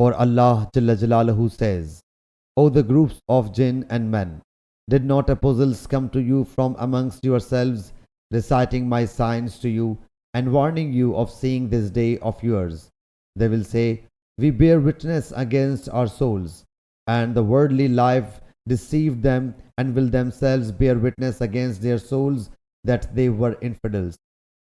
For Allah Jalla Jalaluhu says, O the groups of jinn and men, did not apostles come to you from amongst yourselves, reciting my signs to you, and warning you of seeing this day of yours? They will say, we bear witness against our souls, and the worldly life deceived them, and will themselves bear witness against their souls that they were infidels.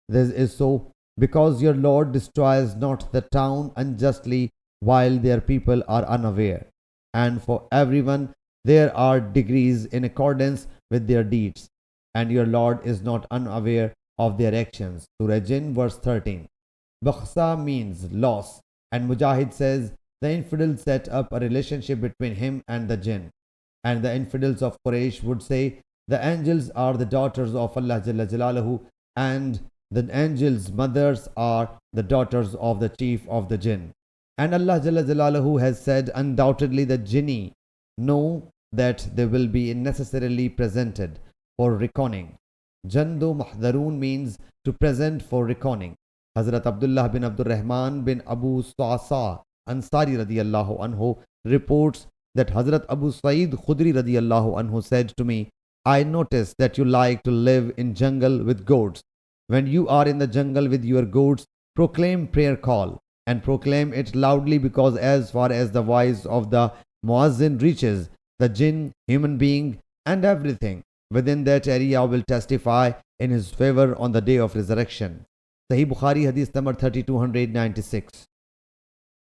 This is so because your Lord destroys not the town unjustly while their people are unaware. And for everyone there are degrees in accordance with their deeds, and your Lord is not unaware of their actions. Surah Jinn, verse 13. Bakhsa means loss, and Mujahid says the infidel set up a relationship between him and the jinn. And the infidels of Quraysh would say, the angels are the daughters of Allah Jalla Jalaluhu, and the angels' mothers are the daughters of the chief of the jinn. And Allah Jalla Jalaluhu has said, undoubtedly the jinni know that they will be necessarily presented for reckoning. Jandu Mahdarun means to present for reckoning. Hazrat Abdullah bin Abdul Rahman bin Abu Sa'sa Ansari radiyallahu anhu reports that Hazrat Abu Sa'id Khudri radiyallahu anhu said to me, I noticed that you like to live in jungle with goats. When you are in the jungle with your goats, proclaim prayer call, and proclaim it loudly, because as far as the voice of the muazzin reaches, the jinn, human being, and everything within that area will testify in his favor on the day of resurrection. Sahih Bukhari Hadith number 3296.